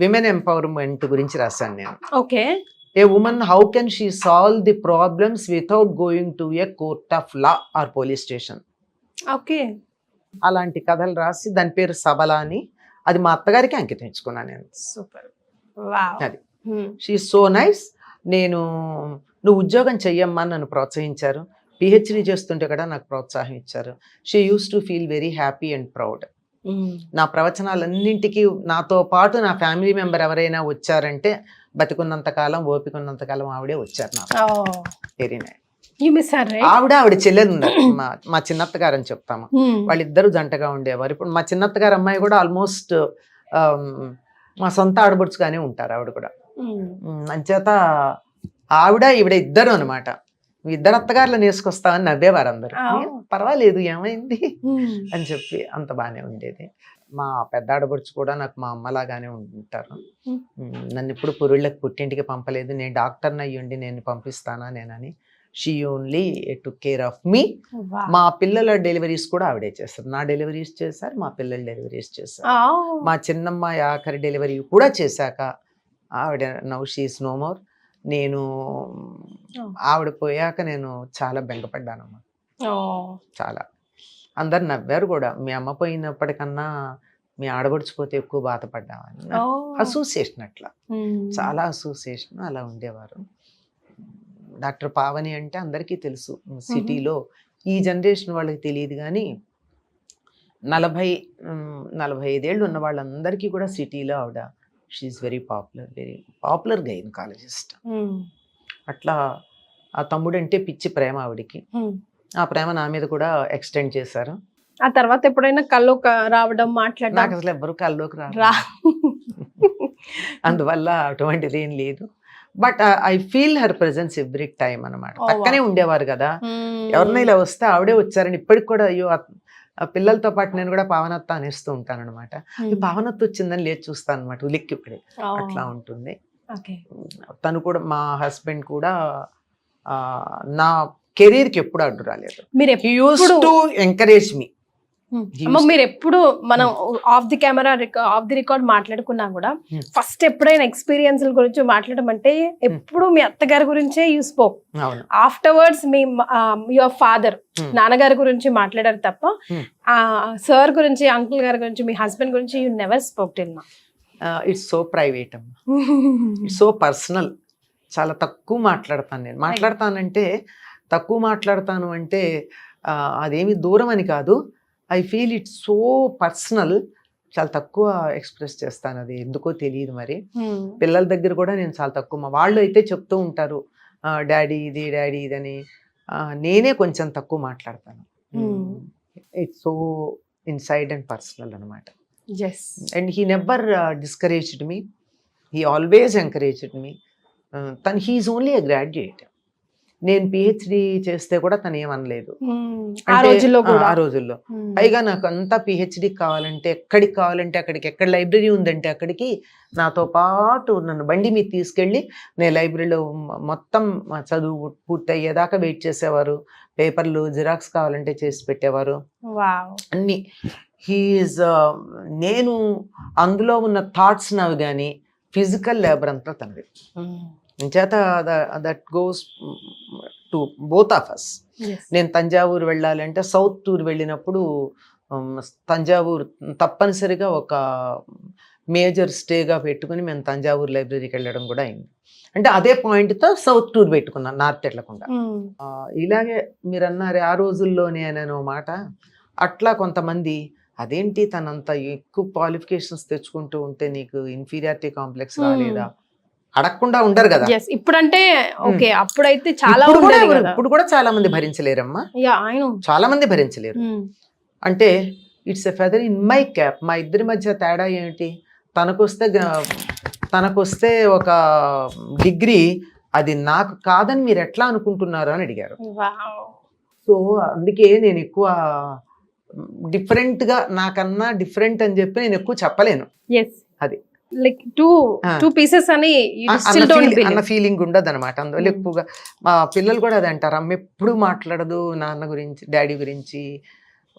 విమెన్ ఎంపవర్మెంట్ గురించి రాశాను నేను. A woman how can she solve the problems without going to a court of law or police station. Okay. అలాంటి కథలు రాసి దాని పేరు సబల అని, అది మా అత్తగారికి అంకితం ఇచ్చుకున్నాను నేను. సూపర్. వావ్. అది షీ సో నైస్. నువ్వు ఉద్యోగం చెయ్యమ్మా నన్ను ప్రోత్సహించారు. పిహెచ్డి చేస్తుంటే కూడా నాకు ప్రోత్సాహం ఇచ్చారు. She use to feel very happy and proud. నా ప్రవచనాలన్నింటికి నాతో పాటు నా ఫ్యామిలీ మెంబర్ ఎవరైనా వచ్చారంటే బతికున్నంతకాలం, ఓపిక ఉన్నంతకాలం ఆవిడే వచ్చారు. నాకు వెరీ నైస్. ఆవిడ చెల్లెలు ఉన్నారు, మా చిన్నత్తగారు అని చెప్తాము. వాళ్ళిద్దరూ జంటగా ఉండేవారు. ఇప్పుడు మా చిన్నత్తగారు అమ్మాయి కూడా ఆల్మోస్ట్ మా సొంత ఆడబడుచుగానే ఉంటారు. ఆవిడ కూడా అంచేత ఈవిడ ఇద్దరు అనమాట. ఇద్దరు అత్తగారులు నేసుకొస్తామని నవ్వేవారు అందరూ. పర్వాలేదు ఏమైంది అని చెప్పి అంత బాగానే ఉండేది. మా పెద్ద ఆడబడుచు కూడా నాకు మా అమ్మలాగానే ఉంటారు. నన్ను ఇప్పుడు పురుళ్ళకి పుట్టింటికి పంపలేదు. నేను డాక్టర్ని అయ్యుండి నేను పంపిస్తానా నేనని. She only took care of me. మా పిల్లల డెలివరీస్ కూడా ఆవిడే చేస్తారు. నా డెలివరీస్ చేశారు, మా పిల్లల డెలివరీస్ చేశారు. మా చిన్నమ్మ ఆఖరి డెలివరీ కూడా చేశాక ఆవిడ now she is no more. నేను ఆవిడ పోయాక నేను చాలా బెంగపడ్డానమ్మా. చాలా అందరు నవ్వారు కూడా. మీ అమ్మ పోయినప్పటికన్నా మీ ఆడబడిచిపోతే ఎక్కువ బాధపడ్డామని. అసోసియేషన్ అట్లా చాలా అసోసియేషన్ అలా ఉండేవారు. డాక్టర్ పావని అంటే అందరికీ తెలుసు సిటీలో. ఈ జనరేషన్ వాళ్ళకి తెలియదు కానీ 40-45 ఏళ్ళు ఉన్న వాళ్ళందరికీ కూడా సిటీలో ఆవిడ షీఈస్ వెరీ పాపులర్ గైనకాలజిస్ట్. అట్లా ఆ తమ్ముడు అంటే పిచ్చి ప్రేమ ఆవిడికి. ఆ ప్రేమ నా మీద కూడా ఎక్స్టెండ్ చేశారు. ఆ తర్వాత ఎప్పుడైనా కల్లోకి రావడం, మాట్లాడడం? నాకు అసలు ఎవ్వరు కల్లోకి రా అందువల్ల అటువంటిది ఏం లేదు. But I feel her presence every time అనమాట. పక్కనే ఉండేవారు కదా, ఎవరినైనా ఇలా వస్తే ఆవిడే వచ్చారని ఇప్పటికి కూడా అయ్యో ఆ పిల్లలతో పాటు నేను కూడా పావనత్త అనేస్తూ ఉంటాను అనమాట. ఈ పావనత్త వచ్చిందని లేచి చూస్తాను అనమాట, ఉలిక్కి ఇప్పుడే. అట్లా ఉంటుంది. తను కూడా, మా హస్బెండ్ కూడా నా కెరీర్కి ఎప్పుడు అడ్డు రాలేదు. హి యూజ్డ్ టు ఎంకరేజ్ మీ. మీరు ఎప్పుడు మనం of the camera off the record మాట్లాడుకున్నా కూడా ఫస్ట్ ఎప్పుడైనా ఎక్స్పీరియన్స్ గురించి మాట్లాడడం అంటే ఎప్పుడు మీ అత్తగారి గురించే you spoke. Afterwards me your father, నాన్నగారి గురించి మాట్లాడారు తప్ప సార్ గురించి, అంకుల్ గారి గురించి, మీ హస్బెండ్ గురించి you never spoke till now. It's so private అమ్మా, ఇట్స్ సో పర్సనల్. చాలా తక్కువ మాట్లాడతాను నేను. మాట్లాడతానంటే తక్కువ మాట్లాడతాను అంటే అదేమి దూరం అని కాదు. I feel it so personal. చాలా తక్కువ ఎక్స్ప్రెస్ చేస్తాను, అది ఎందుకో తెలియదు మరి. పిల్లల దగ్గర కూడా నేను చాలా తక్కువ. మా వాళ్ళు అయితే చెప్తూ ఉంటారు డాడీ ఇది డాడీ ఇదని. నేనే కొంచెం తక్కువ మాట్లాడతాను. It's so inside and personal అనమాట. And he never discouraged me, he always encouraged me. He's only a graduate. నేను పిహెచ్డి చేస్తే కూడా తను ఏమనలేదు ఆ రోజుల్లో. పైగా నాకు అంతా పిహెచ్డి కావాలంటే ఎక్కడికి కావాలంటే అక్కడికి, ఎక్కడ లైబ్రరీ ఉందంటే అక్కడికి నాతో పాటు నన్ను బండి మీద తీసుకెళ్ళి నేను లైబ్రరీలో మొత్తం చదువు పూర్తయ్యేదాకా వెయిట్ చేసేవారు. పేపర్లు జిరాక్స్ కావాలంటే చేసి పెట్టేవారు అన్ని. హీఈస్ నేను అందులో ఉన్న థాట్స్ నవి కానీ ఫిజికల్ లేబర్ అంతా తనది. చేత that goes to both of us. నేను తంజావూరు వెళ్ళాలంటే సౌత్ టూర్ వెళ్ళినప్పుడు తంజావూరు తప్పనిసరిగా ఒక మేజర్ స్టేగా పెట్టుకుని మేము తంజావూరు లైబ్రరీకి వెళ్ళడం కూడా అయింది. అంటే అదే పాయింట్తో సౌత్ టూర్ పెట్టుకున్నాను, నార్త్ వెళ్ళకుండా. ఇలాగే మీరు అన్నారు ఆ రోజుల్లోనే అనే మాట. అట్లా కొంతమంది అదేంటి తనంత ఎక్కువ క్వాలిఫికేషన్స్ తెచ్చుకుంటూ ఉంటే నీకు ఇన్ఫీరియారిటీ కాంప్లెక్స్ రాలేదా అడగకుండా ఉండరు కదా. ఇప్పుడంటే ఓకే, అప్పుడైతే చాలా ఇప్పుడు కూడా చాలా మంది భరించలేరమ్మా, చాలా మంది భరించలేరు. అంటే it's a feather in my cap. మా ఇద్దరి మధ్య తేడా ఏమిటి? తనకొస్తే ఒక డిగ్రీ, అది నాకు కాదని మీరు ఎట్లా అనుకుంటున్నారు అని అడిగారు. సో అందుకే నేను ఎక్కువ డిఫరెంట్గా, నాకన్నా డిఫరెంట్ అని చెప్పి నేను ఎక్కువ చెప్పలేను. అది లైక్ టూ పీసెస్ అని అన్న ఫీలింగ్ ఉండదు అనమాట. అందువల్ల ఎక్కువగా మా పిల్లలు కూడా అది అంటారు, అమ్మ ఎప్పుడు మాట్లాడదు నాన్న గురించి, డాడీ గురించి.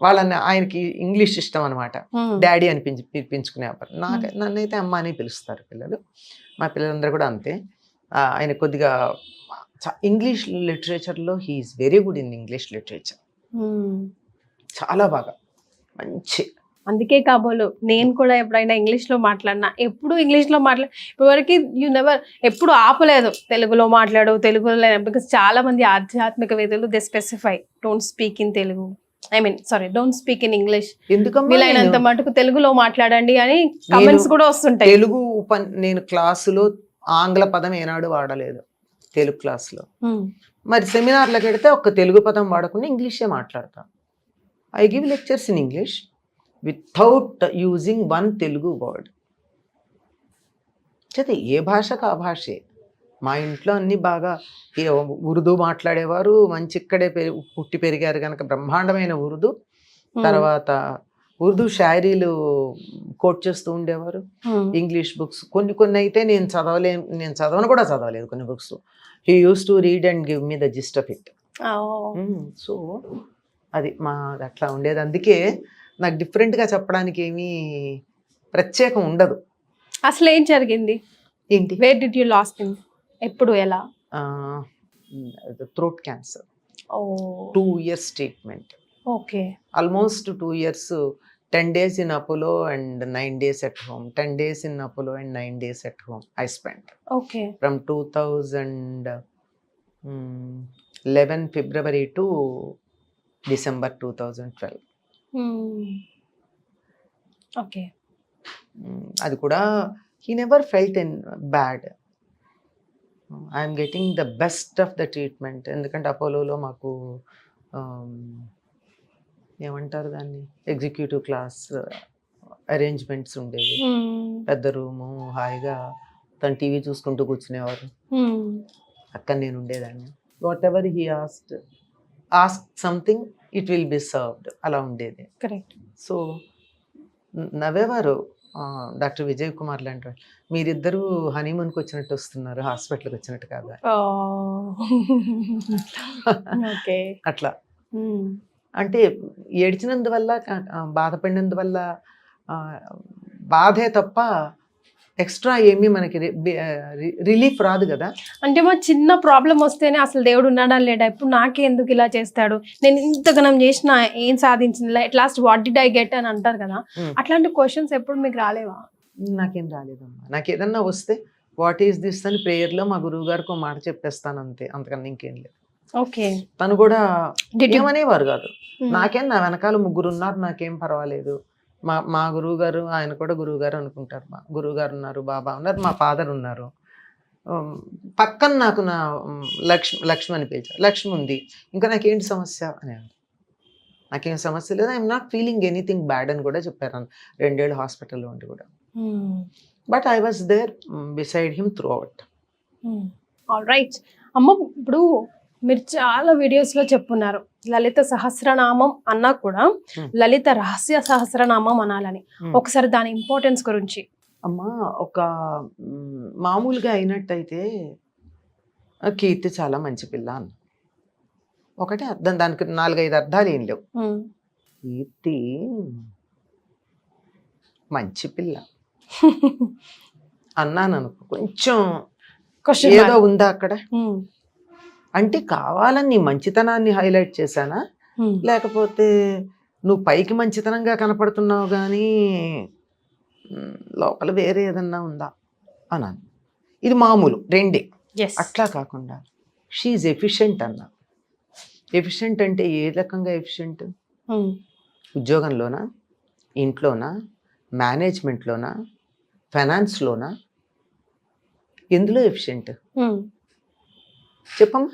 వాళ్ళని, ఆయనకి ఇంగ్లీష్ ఇష్టం అనమాట, డాడీ అని పిలిపించుకునేవారు. నన్నైతే అమ్మ అని పిలుస్తారు పిల్లలు. మా పిల్లలందరూ కూడా అంతే. ఆయన కొద్దిగా ఇంగ్లీష్ లిటరేచర్లో he's very good in English literature. చాలా బాగా మంచి. అందుకే కాబోలు నేను కూడా ఎప్పుడైనా ఇంగ్లీష్లో మాట్లాడినా ఎప్పుడు ఇంగ్లీష్లో ఇప్పటివరకు యూ నెవర్ ఎప్పుడు ఆపలేదు తెలుగులో మాట్లాడు తెలుగులో, బికాస్ చాలా మంది ఆధ్యాత్మికవేత్తలు they specify don't speak in Telugu, don't speak in English, వీలైనంత మటుకు తెలుగులో మాట్లాడండి అని కమెంట్స్ కూడా వస్తుంటాయి. తెలుగు నేను క్లాసులో ఆంగ్ల పదం ఏనాడు వాడలేదు తెలుగు క్లాస్లో. మరి సెమినార్లకు వెడితే ఒక్క తెలుగు పదం వాడకుండా ఇంగ్లీషే మాట్లాడతాను. I give lectures in English without using one Telugu word. చేత ఏ భాషకు ఆ భాషే. మా ఇంట్లో అన్ని బాగా ఉర్దూ మాట్లాడేవారు, మంచి ఇక్కడే పుట్టి పెరిగారు కనుక బ్రహ్మాండమైన ఉర్దూ. తర్వాత ఉర్దూ షాయరీలు కోట్ చేస్తూ ఉండేవారు. ఇంగ్లీష్ బుక్స్ కొన్ని అయితే నేను చదవను కూడా చదవలేదు కొన్ని books. He use to read and give me the gist of it. So అది అట్లా ఉండేది. అందుకే నాకు డిఫరెంట్గా చెప్పడానికి ఏమీ ప్రత్యేకం ఉండదు. అసలు ఏం జరిగింది ఏంటి? Where did you last him? ఎప్పుడు, ఎలా? Throat cancer. 2 years treatment. Okay. Almost 2 years, 10 days in Apollo and 9 days at home. 10 days in Apollo and 9 days at home I spent. Okay. From 2011 February to December 2012. Okay. అది కూడా he never felt bad. I'm getting the best of the treatment. ఎందుకంటే అపోలోలో మాకు ఏమంటారు దాన్ని, executive class arrangements ఉండేవి. పెద్ద room, హాయిగా తను టీవీ చూసుకుంటూ కూర్చునేవారు. అక్కడ నేను ఉండేదాన్ని. Whatever he ask something it will be served, అలా ఉండేది. కరెక్ట్. సో నవ్వేవారు డాక్టర్ విజయ్ కుమార్ లాంటి వాళ్ళు, మీరిద్దరూ హనీమూన్కి వచ్చినట్టు వస్తున్నారు, హాస్పిటల్కి వచ్చినట్టు కాదు. అట్లా అంటే ఏడ్చినందువల్ల, బాధపడినందువల్ల బాధే తప్ప ఎక్స్ట్రా ఏమీ మనకి రిలీఫ్ రాదు కదా. అంటే మా చిన్న ప్రాబ్లం వస్తేనే అసలు దేవుడు ఉన్నాడా లేడా, ఇప్పుడు నాకే ఎందుకు ఇలా చేస్తాడు, నేను ఇంతగనం చేసిన ఏం సాధించింది, at last what did I get అని అంటారు కదా. అట్లాంటి క్వశ్చన్స్ ఎప్పుడు మీకు రాలేవా? నాకేం రాలేదమ్మా. నాకు ఏదన్నా వస్తే వాట్ ఈస్ దిస్ అని ప్రేయర్లో మా గురువు గారికి ఒక మాట చెప్పేస్తాను అంతే, అంతకన్నా ఇంకేం లేదు. ఓకే. తను కూడా ఏమనేవారు కాదు. నాకేం, నా వెనకాల 3 ఉన్నారు, నాకేం పర్వాలేదు. మా గురువు గారు, ఆయన కూడా గురువు గారు అనుకుంటారు. మా గురువు గారు ఉన్నారు, బాబా ఉన్నారు, మా ఫాదర్ ఉన్నారు. పక్కన నాకు నా లక్ష్మి అని పిలిచారు. లక్ష్మి ఉంది, ఇంకా నాకేంటి సమస్య అని. నాకేం సమస్య లేదు, I'm not feeling anything bad అని కూడా చెప్పారు 2 ఏళ్ళు హాస్పిటల్లో ఉండి కూడా. But I was there beside him throughout. All right అమ్మ, ఇప్పుడు మీరు చాలా వీడియోస్లో చెప్పున్నారు లలిత సహస్రనామం అన్నా కూడా లలిత రహస్య సహస్రనామం అనాలని. ఒకసారి దాని ఇంపార్టెన్స్ గురించి. అమ్మా, ఒక మామూలుగా అయినట్టయితే కీర్తి చాలా మంచి పిల్ల అన్న ఒకటే అర్థం, దానికి 4-5 అర్థాలు ఏం లేవు. కీర్తి మంచి పిల్ల అన్నాను అనుకో, కొంచెం ఏదో ఉందా అక్కడ అంటే, కావాలని నీ మంచితనాన్ని హైలైట్ చేశానా, లేకపోతే నువ్వు పైకి మంచితనంగా కనపడుతున్నావు కానీ లోపల వేరే ఏదన్నా ఉందా అన్నాను. ఇది మామూలు రెండే. అట్లా కాకుండా షీఈ్ ఎఫిషియెంట్ అన్నా. ఎఫిషియెంట్ అంటే ఏ రకంగా ఎఫిషియెంట్? ఉద్యోగంలోనా, ఇంట్లోనా, మేనేజ్మెంట్లోనా, ఫైనాన్స్లోనా, ఎందులో ఎఫిషియెంట్ చెప్పమ్మా.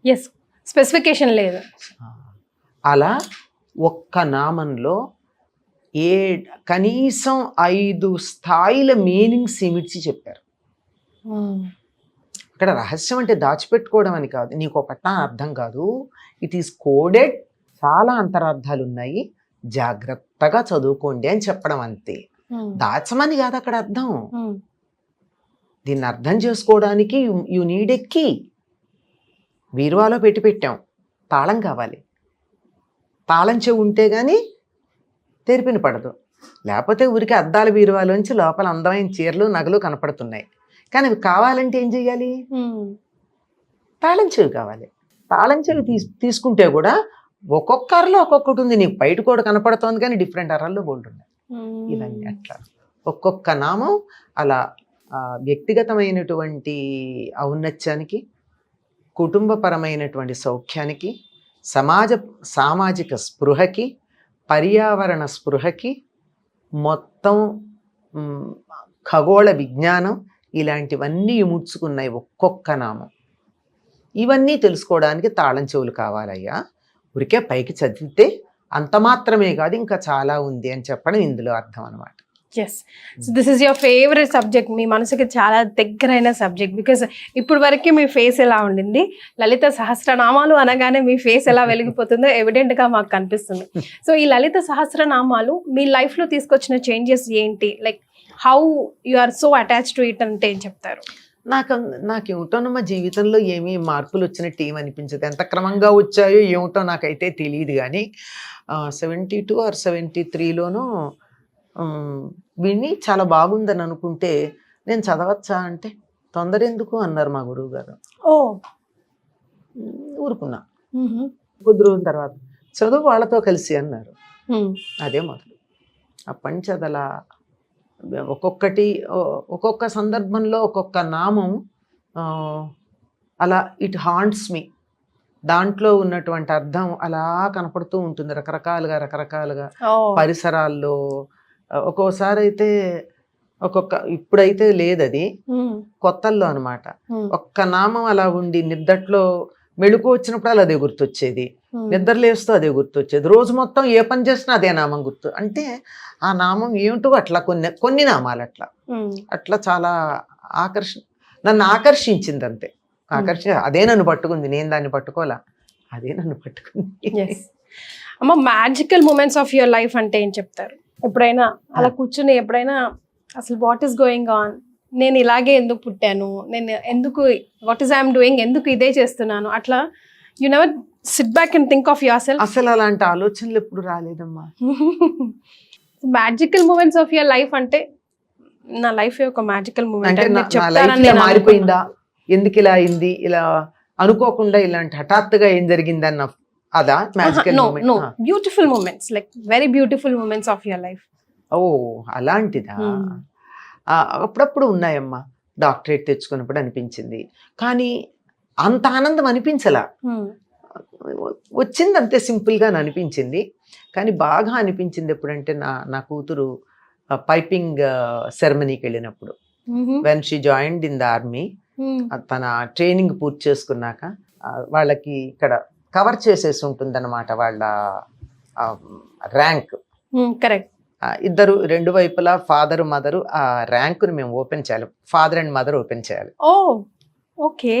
ఎస్, స్పెసిఫికేషన్ లేదు. అలా ఒక్క నామంలో కనీసం 5 స్థాయిల మీనింగ్స్ ఇమిడ్చి చెప్పారు. అక్కడ రహస్యం అంటే దాచిపెట్టుకోవడం అని కాదు, నీకు పట్టా అర్థం కాదు, ఇట్ ఈస్ కోడెడ్, చాలా అంతరార్థాలు ఉన్నాయి, జాగ్రత్తగా చదువుకోండి అని చెప్పడం అంతే. దాచమని కాదు అక్కడ అర్థం. దీన్ని అర్థం చేసుకోవడానికి యు నీడ్ ఎ కీ. బీరువాలో పెట్టాం, తాళం కావాలి. తాళం చెవి ఉంటే కానీ తెరిపిన పడదు, లేకపోతే ఊరికి అద్దాల బీరువాలోంచి లోపల అందమైన చీరలు, నగలు కనపడుతున్నాయి కానీ అవి కావాలంటే ఏం చెయ్యాలి? తాళం చెవి కావాలి. తాళం చెవి తీసుకుంటే కూడా ఒక్కొక్క అరలో ఒక్కొక్కటి ఉంది. నీకు బయట కూడా కనపడుతోంది కానీ డిఫరెంట్ అరల్లో బోల్డ్ ఉన్నాయి. ఇవన్నీ అట్లా ఒక్కొక్క నామం అలా వ్యక్తిగతమైనటువంటి ఔన్నత్యానికి, కుటుంబపరమైనటువంటి సౌఖ్యానికి, సామాజిక స్పృహకి, పర్యావరణ స్పృహకి, మొత్తం ఖగోళ విజ్ఞానం ఇలాంటివన్నీ ఇముడ్చుకున్నాయి ఒక్కొక్క నామం. ఇవన్నీ తెలుసుకోవడానికి తాళం చెవులు కావాలయ్యా. ఊరికే పైకి చదివితే అంత మాత్రమే కాదు, ఇంకా చాలా ఉంది అని చెప్పడం ఇందులో అర్థం అనమాట. Yes, so this is your favourite subject, మీ మనసుకి చాలా దగ్గరైన సబ్జెక్ట్. బికాస్ ఇప్పుడు వరకు మీ ఫేస్ ఎలా ఉండింది, లలిత సహస్రనామాలు అనగానే మీ ఫేస్ ఎలా వెలిగిపోతుందో ఎవిడెంట్గా మాకు కనిపిస్తుంది. సో ఈ లలిత సహస్రనామాలు మీ లైఫ్లో తీసుకొచ్చిన చేంజెస్ ఏంటి? Like how you are so attach to it అంటే ఏం చెప్తారు? నాకేమిటో మా జీవితంలో ఏమీ మార్పులు వచ్చినట్టు ఏమి అనిపించదు. ఎంత క్రమంగా వచ్చాయో ఏమిటో నాకైతే తెలియదు. కానీ 72 or 73లోనూ విని చాలా బాగుందని అనుకుంటే నేను చదవచ్చా అంటే తొందర ఎందుకు అన్నారు మా గురువు గారు. ఊరుకున్నా. కొద్ది రోజుల తర్వాత చదువు వాళ్ళతో కలిసి అన్నారు. అదే మొదలు. అప్పటి నుంచి అదలా ఒక్కొక్కటి ఒక్కొక్క సందర్భంలో ఒక్కొక్క నామం అలా ఇట్ హాంట్స్ మీ. దాంట్లో ఉన్నటువంటి అర్థం అలా కనపడుతూ ఉంటుంది రకరకాలుగా పరిసరాల్లో. ఒక్కోసారి అయితే ఇప్పుడైతే లేదు, అది కొత్తల్లో అనమాట. ఒక్క నామం అలా ఉండి నిద్దట్లో మెళుకు వచ్చినప్పుడు అలా అదే గుర్తొచ్చేది, నిద్ర లేస్తూ అదే గుర్తొచ్చేది, రోజు మొత్తం ఏ పని చేసినా అదే నామం గుర్తు. అంటే ఆ నామం ఏమిటో అట్లా కొన్ని నామాలు అట్లా చాలా నన్ను ఆకర్షించింది అంతే. అదే నన్ను పట్టుకుంది, నేను దాన్ని పట్టుకోవాలా, అదే నన్ను పట్టుకుంది. అమ్మ, magical moments of your life అంటే ఏం చెప్తారు? ఎప్పుడైనా అలా కూర్చుని ఎప్పుడైనా అసలు వాట్ ఈస్ గోయింగ్ ఆన్, నేను ఇలాగే ఎందుకు పుట్టాను, నేను ఎందుకు, వాట్ ఈస్ ఐఎమ్ డూయింగ్, ఎందుకు ఇదే చేస్తున్నాను, అట్లా you never sit back and think of yourself? అసలు అలాంటి ఆలోచనలు ఎప్పుడు రాలేదమ్మా. Magical moments of your life అంటే నా లైఫ్ ఒక మ్యాజికల్ మూమెంట్ మారిపోయిందా, ఎందుకు ఇలా అయింది, ఇలా అనుకోకుండా ఇలాంటి హఠాత్తుగా ఏం జరిగిందన్న అదా magical moment? Beautiful moments, like very beautiful moments of your life. ఓ అలాంటిదా? అప్పుడప్పుడు ఉన్నాయమ్మా. డాక్టరేట్ తెచ్చుకున్నప్పుడు అనిపించింది, కానీ అంత ఆనందం అనిపించలా. వచ్చింది అంతే, సింపుల్గా అనిపించింది. కానీ బాగా అనిపించింది ఎప్పుడంటే నా కూతురు పైపింగ్ సెరమనీకి వెళ్ళినప్పుడు, when she joined in the army. తన ట్రైనింగ్ పూర్తి చేసుకున్నాక వాళ్ళకి ఇక్కడ కవర్ చేసేసి ఉంటుంది అనమాట వాళ్ళ ర్యాంక్. కరెక్ట్. ఇద్దరు రెండు వైపులా ఫాదర్ మదరు ఆ ర్యాంకుని మేము ఓపెన్ చేయాలి, ఫాదర్ అండ్ మదర్ ఓపెన్ చేయాలి. Okay.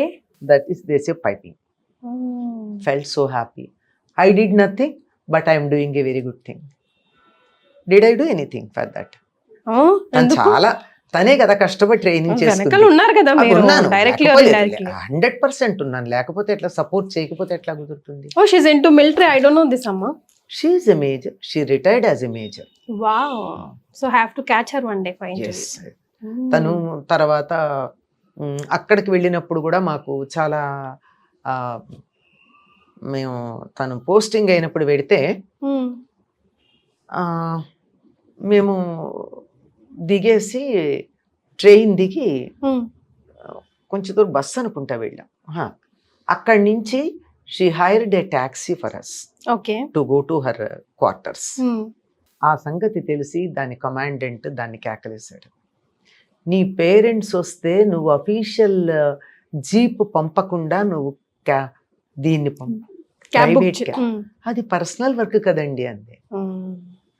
That is they say piping. Felt so happy. I did nothing but I'm doing a very good thing. Did I do anything for that? చాలా తనే కదా కష్టపడి training చేసుకున్నాను. 100% ఉన్నాను, లేకపోతే ఎట్లా, సపోర్ట్ చేయకపోతే ఎట్లా కుదురుతుంది? She's into military. I don't know this అమ్మా. She is a major. She retired as a major. Wow. So have to catch her one day for interview. Yes. తను తర్వాత అక్కడికి వెళ్ళినప్పుడు కూడా మాకు చాలా మేము తను పోస్టింగ్ అయినప్పుడు పెడితే మేము దిగేసి ట్రైన్ దిగి కొంచెం దూరం బస్సు అనుకుంటా వెళ్ళాం. అక్కడి నుంచి she hired a taxi for us to go to her quarters. ఆ సంగతి తెలిసి దాని కమాండెంట్ దాన్ని కేకలేశాడు, నీ పేరెంట్స్ వస్తే నువ్వు అఫీషియల్ జీప్ పంపకుండా నువ్వు దీన్ని ప్రైవేట్, అది పర్సనల్ వర్క్ కదండి అంది.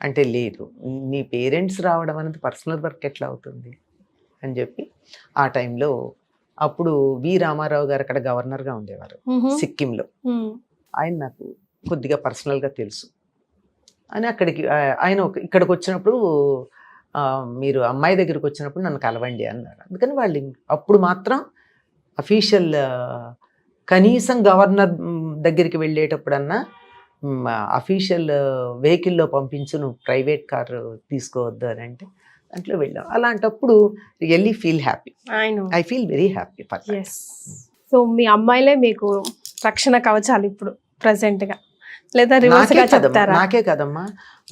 అంటే లేదు, నీ పేరెంట్స్ రావడం అనేది పర్సనల్ వర్క్ ఎట్లా అవుతుంది అని చెప్పి ఆ టైంలో అప్పుడు వి రామారావు గారు అక్కడ గవర్నర్గా ఉండేవారు సిక్కింలో. ఆయన నాకు కొద్దిగా పర్సనల్గా తెలుసు అని అక్కడికి ఆయన ఇక్కడికి వచ్చినప్పుడు మీరు అమ్మాయి దగ్గరికి వచ్చినప్పుడు నన్ను కలవండి అన్నారు. అందుకని వాళ్ళు అప్పుడు మాత్రం అఫీషియల్ కనీసం గవర్నర్ దగ్గరికి వెళ్ళేటప్పుడన్నా అఫీషియల్ వెహికల్లో పంపించు, నువ్వు ప్రైవేట్ కారు తీసుకోవద్దు అని అంటే దాంట్లో వెళ్ళాం. అలాంటప్పుడు really feel happy. I feel very happy for that. Yes. So మీ అమ్మాయిలే మీకు రక్షణ కవచాలు ఇప్పుడు ప్రెసెంట్ గా, లేదా రివర్స్ గా చెప్తారా? నాకే కదమ్మా,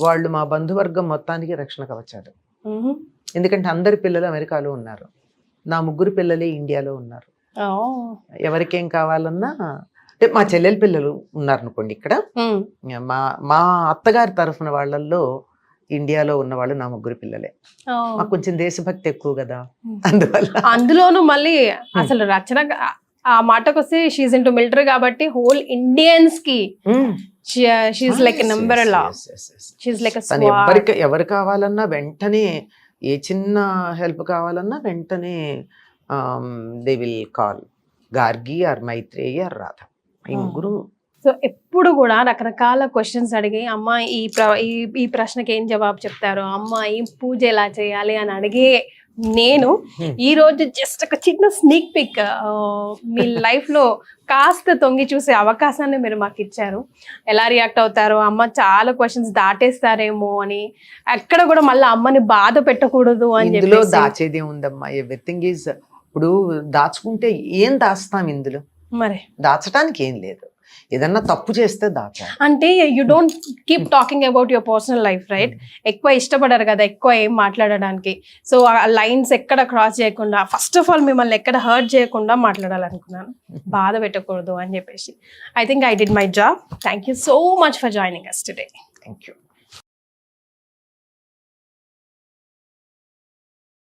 వాళ్ళు మా బంధువర్గం మొత్తానికి రక్షణ కవచాలు. ఎందుకంటే అందరి పిల్లలు అమెరికాలో ఉన్నారు, నా 3 పిల్లలే ఇండియాలో ఉన్నారు. ఎవరికేం కావాలన్నా, అంటే మా చెల్లెల పిల్లలు ఉన్నారనుకోండి ఇక్కడ, మా అత్తగారి తరఫున వాళ్ళల్లో ఇండియాలో ఉన్న వాళ్ళు నా 3 పిల్లలే. మాకు కొంచెం దేశభక్తి ఎక్కువ కదా, అందులోనూ మళ్ళీ అసలు రచన ఆ మాటకు వస్తే షీఈ్ ఇంటూ మిలిటరీ కాబట్టి హోల్ ఇండియన్స్ కి షీఈ్ లైక్ నంబర్ లా, షీఈ్ లైక్ ఎవరు కావాలన్నా వెంటనే, ఏ చిన్న హెల్ప్ కావాలన్నా వెంటనే they will call Gargi or Maitreyi or Radha, ఈ 3. సో ఎప్పుడు కూడా రకరకాల క్వశ్చన్స్ అడిగి అమ్మ ఈ ప్రశ్నకి ఏం జవాబు చెప్తారు, అమ్మ ఈ పూజ ఎలా చేయాలి అని అడిగే నేను ఈ రోజు జస్ట్ ఒక చిన్న స్నీక్ పిక్ మీ లైఫ్ లో కాస్త తొంగి చూసే అవకాశాన్ని మీరు మాకు ఇచ్చారు. ఎలా రియాక్ట్ అవుతారో, అమ్మ చాలా క్వశ్చన్స్ దాటేస్తారేమో అని, ఎక్కడ కూడా మళ్ళీ అమ్మని బాధ పెట్టకూడదు అని ఇందులో దాచేది ఉందమ్మా. ఎవ్రీథింగ్ ఈజ్, ఇప్పుడు దాచుకుంటే ఏం దాస్తాం ఇందులో, మరి దాచడానికి ఏం లేదు. ఏదన్నా తప్పు చేస్తే దాచాలి. అంటే you don't keep talking about your personal life, right? ఎక్కువ ఇష్టపడరు కదా ఎక్కువ ఏం మాట్లాడడానికి. సో ఆ లైన్స్ ఎక్కడ క్రాస్ చేయకుండా, ఫస్ట్ ఆఫ్ ఆల్ మిమ్మల్ని ఎక్కడ హర్ట్ చేయకుండా మాట్లాడాలనుకున్నాను, బాధ పెట్టకూడదు అని చెప్పేసి. I think I did my job. Thank you so much for joining us today. Thank you.